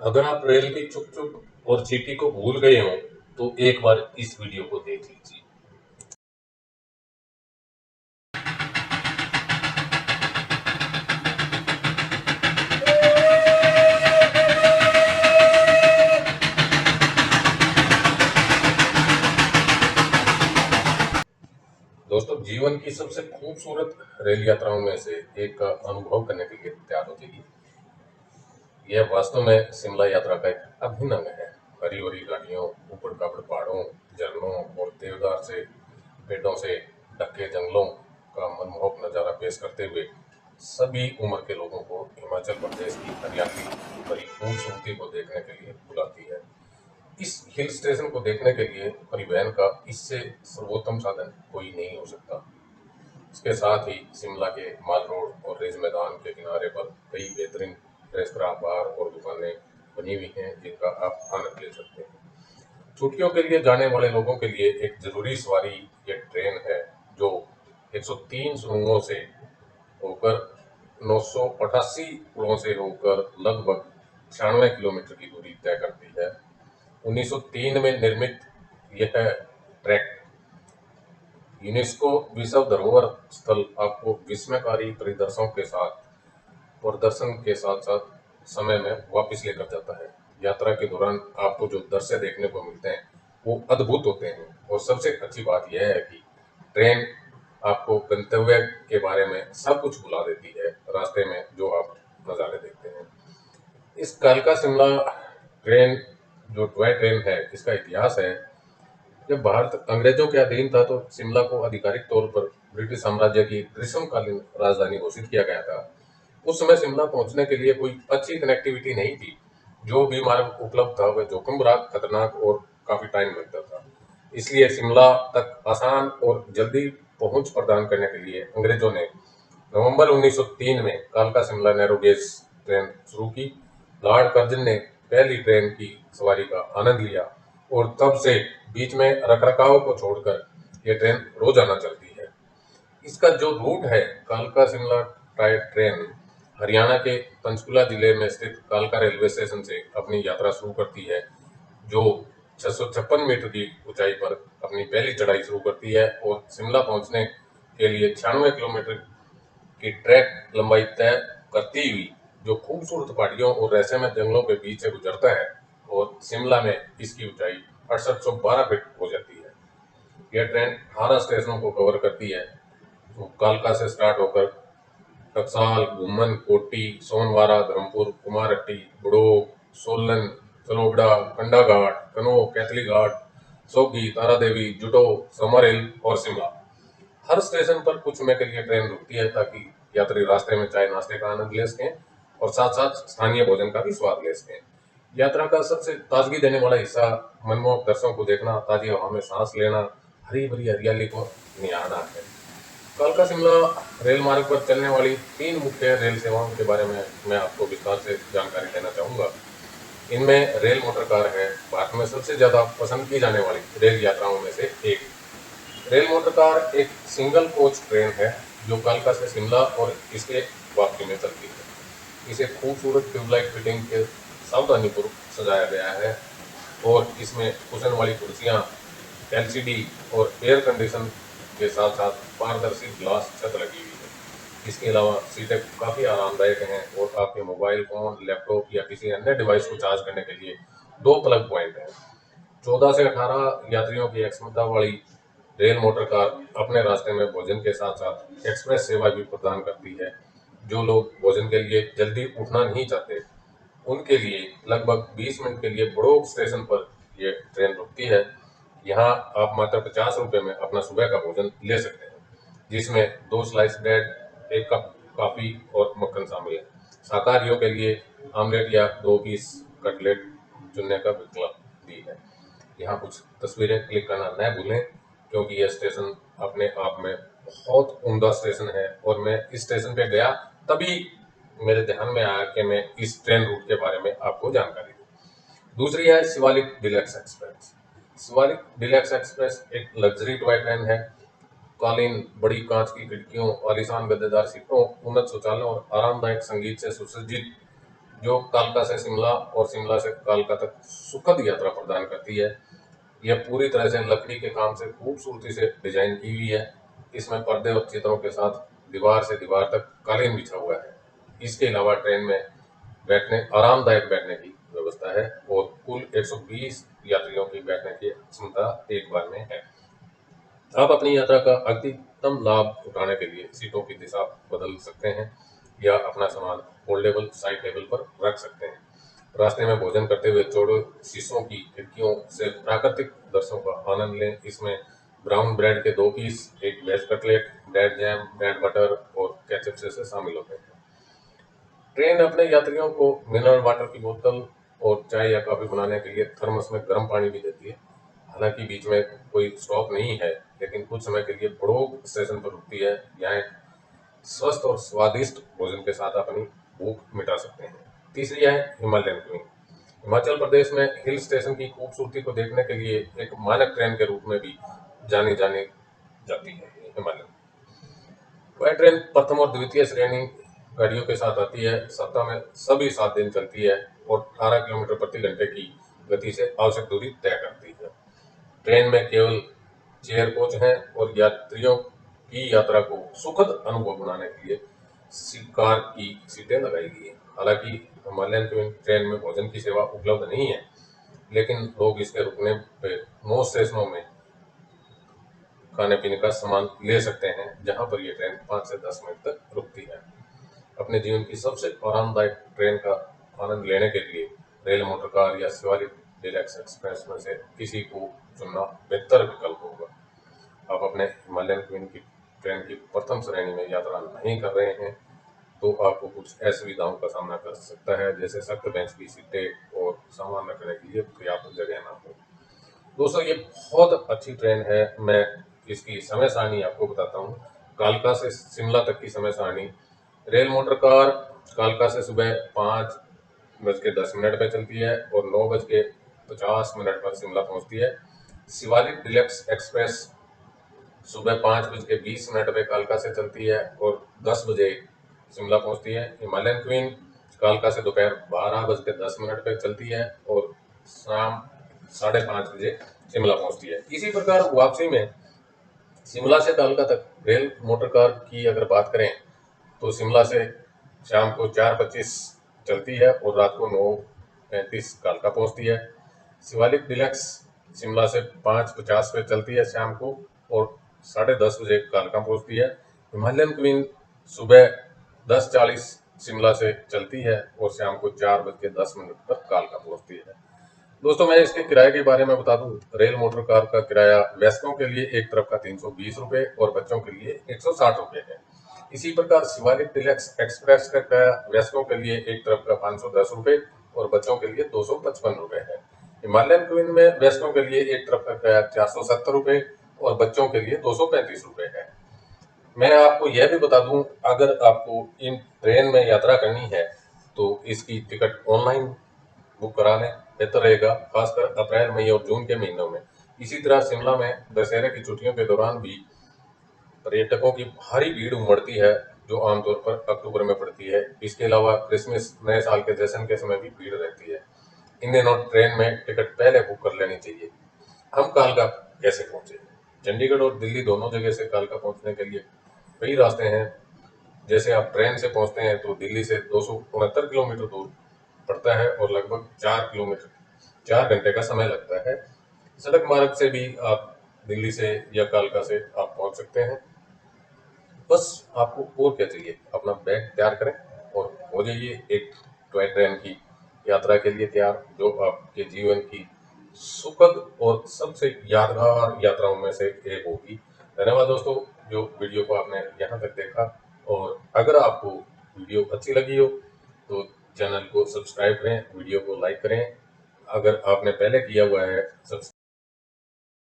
अगर आप रेल की चुप चुप और चींटी को भूल गए हो तो एक बार इस वीडियो को देख लीजिए। दोस्तों, जीवन की सबसे खूबसूरत रेल यात्राओं में से एक का अनुभव करने के लिए तैयार हो जाइए। यह वास्तव में शिमला यात्रा का एक अभिन्न अंग है। हरी भरी घाटियों, ऊबड़ खाबड़ पहाड़ों, झरनों और देवदार से पेड़ों से ढके जंगलों का मनमोहक नजारा पेश करते हुए सभी उम्र के लोगों को हिमाचल प्रदेश की हरियाली भरी खूबसूरती को देखने के लिए बुलाती है। इस हिल स्टेशन को देखने के लिए परिवहन का इससे सर्वोत्तम साधन कोई नहीं हो सकता। इसके साथ ही शिमला के माल रोड और रिज मैदान के किनारे पर कई बेहतरीन रेस्तरां, बार और दुकानें बनी हुई हैं जिनका आप आनंद ले सकते हैं। छुट्टियों के लिए जाने वाले लोगों के लिए एक जरूरी सवारी ये ट्रेन है जो 103 सुरंगों से होकर 988 पुलों से होकर लगभग 96 किलोमीटर की दूरी तय करती है। 1903 में निर्मित यह ट्रैक यूनेस्को विश्व धरोहर स्थल आपको विस्मयकारी प्रदर्शन के साथ साथ समय में वापस लेकर जाता है। यात्रा के दौरान आपको जो दृश्य देखने को मिलते हैं वो अद्भुत होते हैं, और सबसे अच्छी बात यह है कि ट्रेन आपको गंतव्य के बारे में सब कुछ बुला देती है रास्ते में जो आप नज़ारे देखते हैं। इस कालका शिमला ट्रेन जो टॉय ट्रेन है, इसका इतिहास है। जब भारत अंग्रेजों के अधीन था तो शिमला को आधिकारिक तौर पर ब्रिटिश साम्राज्य की ग्रीष्मकालीन राजधानी घोषित किया गया था। उस समय शिमला पहुंचने के लिए कोई अच्छी कनेक्टिविटी नहीं थी। जो भी मार्ग उपलब्ध था वह जोखिम भरा, खतरनाक और काफी टाइम लगता था। इसलिए शिमला तक आसान और जल्दी पहुंच प्रदान करने के लिए अंग्रेजों ने नवंबर 1903 में कालका शिमला नैरो गेज ट्रेन शुरू की। लॉर्ड कर्जन ने पहली ट्रेन की सवारी का आनंद लिया और तब से बीच में रखरखाव को छोड़कर यह ट्रेन रोजाना चलती है। इसका जो रूट है, कालका शिमला टॉय ट्रेन हरियाणा के पंचकुला जिले में स्थित कालका रेलवे स्टेशन से अपनी यात्रा शुरू करती है, जो 656 मीटर की ऊंचाई पर अपनी पहली चढ़ाई शुरू करती है और शिमला पहुंचने के लिए 96 किलोमीटर की ट्रैक लंबाई तय करती हुई जो खूबसूरत पहाड़ियों और रहस्यमय जंगलों के बीच से गुजरता है, और शिमला में इसकी ऊंचाई 6812 फीट हो जाती है। यह ट्रेन 18 स्टेशनों को कवर करती है, जो कालका से स्टार्ट होकर टकसाल, घुमन, कोटी, सोनवारा, धर्मपुर, कुमारहट्टी, बड़ोग, सोलन, सलोगड़ा, कंडाघाट, कनोह, कैथली घाट, सोगी, तारा देवी, जुडो, समर हिल और शिमला। हर स्टेशन पर कुछ समय के लिए ट्रेन रुकती है ताकि यात्री रास्ते में चाय नाश्ते का आनंद ले सकें और साथ साथ स्थानीय भोजन का भी स्वाद ले सकें। यात्रा का सबसे ताजगी देने वाला हिस्सा मनमोहक दृश्यों को देखना, ताजी हवा में सांस लेना, हरी भरी हरियाली को निहारना है। कालका शिमला रेल मार्ग पर चलने वाली 3 मुख्य रेल सेवाओं के बारे में मैं आपको विस्तार से जानकारी देना चाहूंगा। इनमें रेल मोटर कार है, भारत में सबसे ज्यादा पसंद की जाने वाली रेल यात्राओं में से एक। रेल मोटर कार एक सिंगल कोच ट्रेन है जो कालका से शिमला और इसके वापसी में चलती है। इसे खूबसूरत ट्यूबलाइट फिटिंग के सावधानीपूर्वक सजाया गया है और इसमें कुशन वाली कुर्सियां, एलसीडी और एयर कंडीशन के साथ साथ पारदर्शी ग्लास छत लगी हुई है। इसके अलावा सीटें काफ़ी आरामदायक हैं और आपके मोबाइल फोन, लैपटॉप या किसी अन्य डिवाइस को चार्ज करने के लिए 2 प्लग पॉइंट हैं। 14 से 18 यात्रियों की क्षमता वाली रेल मोटर कार अपने रास्ते में भोजन के साथ साथ एक्सप्रेस सेवा भी प्रदान करती है। जो लोग भोजन के लिए जल्दी उठना नहीं चाहते, उनके लिए लगभग 20 मिनट के लिए बड़ोग स्टेशन पर ये ट्रेन रुकती है। यहाँ आप मात्र 50 रुपये में अपना सुबह का भोजन ले सकते हैं, जिसमें 2 स्लाइस ब्रेड, 1 कप कॉफी और मक्खन शामिल है। शाकाहारियों के लिए आमलेट या 2 पीस कटलेट चुनने का विकल्प भी है। यहाँ कुछ तस्वीरें क्लिक करना न भूलें, क्योंकि यह स्टेशन अपने आप में बहुत उम्दा स्टेशन है और मैं इस स्टेशन पे गया तभी मेरे ध्यान में आया कि मैं इस ट्रेन रूट के बारे में आपको जानकारी दूं। दूसरी है Shivalik deluxe express. Shivalik deluxe express एक लग्जरी टॉय ट्रेन है। कालीन, बड़ी कांच की खिड़कियों, आलीशान गद्देदार सीटों, उन्नत शौचालयों और आरामदायक संगीत से सुसज्जित जो कालका से शिमला और शिमला से कालका तक सुखद यात्रा प्रदान करती है। यह पूरी तरह से लकड़ी के काम से खूबसूरती से डिजाइन की हुई है। इसमें पर्दे और चित्रों के साथ दीवार से दीवार तक कालीन बिछा हुआ है। इसके अलावा ट्रेन में आरामदायक बैठने की व्यवस्था है और कुल 120 यात्रियों की बैठने की क्षमता एक बार में है। आप अपनी यात्रा का अधिकतम लाभ उठाने के लिए सीटों की दिशा बदल सकते हैं या अपना सामान फोल्डेबल साइड टेबल पर रख सकते हैं। रास्ते में भोजन करते हुए चौड़े शीशों की खिड़कियों से प्राकृतिक दृश्यों का आनंद लें। इसमें ब्राउन ब्रेड के 2 पीस, एक veg cutlet, bread jam, bread butter और केचप से शामिल होते हैं। ट्रेन अपने यात्रियों को मिनरल वाटर की बोतल और चाय या कॉफी बनाने के लिए थर्मस में गर्म पानी भी देती है। हालांकि बीच में कोई स्टॉप नहीं है, लेकिन कुछ समय के लिए बड़ोग स्टेशन पर रुकती है। यहाँ स्वस्थ और स्वादिष्ट भोजन के साथ अपनी भूख मिटा सकते हैं। तीसरी है हिमालयन क्वीन। हिमाचल प्रदेश में हिल स्टेशन की खूबसूरती को देखने के लिए एक मानक ट्रेन के रूप में भी जानी जाती है हिमालयन। वह ट्रेन प्रथम और द्वितीय श्रेणी गाड़ियों के साथ आती है। सप्ताह में सभी 7 दिन चलती है और 18 किलोमीटर प्रति घंटे की गति से आवश्यक दूरी तय करती है। ट्रेन में केवल चेयर कोच हैं और यात्रियों की यात्रा को सुखद अनुभव बनाने के लिए कार की सीटें लगाई गई हैं। हालांकि हिमालयन ट्रेन में भोजन की सेवा उपलब्ध नहीं है, लेकिन लोग इसके रुकने पे 9 स्टेशनों में खाने पीने का सामान ले सकते हैं, जहां पर यह ट्रेन 5 से 10 मिनट तक रुकती है। अपने जीवन की सबसे आरामदायक ट्रेन का आनंद लेने के लिए रेल, मोटर कार या शिवालिक डिलक्स एक्सप्रेस में से किसी को चुनना बेहतर विकल्प होगा। आप अपने हिमालयन क्वीन की ट्रेन की प्रथम श्रेणी में यात्रा नहीं कर रहे हैं, तो आपको कुछ असुविधाओं का सामना कर सकता है, जैसे सख्त बेंच की सीटें और सामान रखने के लिए पर्याप्त जगह ना हो। दोस्तों, ये बहुत अच्छी ट्रेन है। मैं इसकी समय सारणी आपको बताता हूँ। कालका से शिमला तक की समय सारणी। रेल मोटर कार कालका से सुबह 5:10 पे चलती है और 9:50 पर शिमला पहुंचती है। शिवालिक डिलक्स एक्सप्रेस सुबह 5:20 पे कालका से चलती है और 10 बजे शिमला पहुंचती है। हिमालयन क्वीन कालका से दोपहर 12:10 पे चलती है और शाम 5:30 शिमला पहुंचती है। इसी प्रकार वापसी में शिमला से कालका तक रेल मोटर कार की अगर बात करें, तो शिमला से शाम को 4:25 चलती है और रात को 9:35 कालका पहुंचती है। शिवालिक डिलक्स शिमला से 5:50 पे चलती है शाम को और 10:30 कालका पहुंचती है। हिमालयन क्वीन सुबह 10:40 शिमला से चलती है और शाम को 4:10 पर कालका पहुंचती है। दोस्तों, मैं इसके किराए के बारे में बता दूं। रेल मोटर कार का किराया वयस्कों के लिए एक तरफ का 320 रुपये और बच्चों के लिए 160 रुपये है। इसी प्रकार शिवालिक डिलक्स एक्सप्रेस का किराया वयस्कों के लिए एक तरफ का 510 रुपये और बच्चों के लिए 255 रुपये है। हिमालयन क्वीन में वयस्कों के लिए एक तरफ का किराया 470 रुपये और बच्चों के लिए 235 रुपये है। मैं आपको यह भी बता दूं, अगर आपको इन ट्रेन में यात्रा करनी है, तो इसकी टिकट ऑनलाइन बुक करा लें, बेहतर रहेगा, खासकर अप्रैल, मई और जून के महीनों में। इसी तरह शिमला में दशहरे की छुट्टियों के दौरान भी पर्यटकों की भारी भीड़ उमड़ती है, जो आमतौर पर अक्टूबर में पड़ती है। इसके अलावा क्रिसमस, नए साल के जश्न के समय भी भीड़ रहती है। इन दिनों ट्रेन में टिकट पहले बुक कर लेनी चाहिए। हम कालका कैसे पहुंचे? चंडीगढ़ और दिल्ली दोनों जगह से कालका पहुंचने के लिए कई रास्ते हैं। जैसे आप ट्रेन से पहुंचते हैं तो दिल्ली से 269 किलोमीटर दूर पड़ता है और लगभग 4 घंटे का समय लगता है। सड़क मार्ग से भी आप दिल्ली से या कालका से आप पहुंच सकते हैं। बस आपको और क्या चाहिए, अपना बैग तैयार करें और हो जाइए एक टॉय ट्रेन की यात्रा के लिए तैयार, जो आपके जीवन की सुखद और सबसे यादगार यात्राओं में से एक होगी। धन्यवाद दोस्तों, जो वीडियो को आपने यहाँ तक देखा। और अगर आपको वीडियो अच्छी लगी हो तो चैनल को सब्सक्राइब करें, वीडियो को लाइक करें। अगर आपने पहले किया हुआ है सब्सक्राइब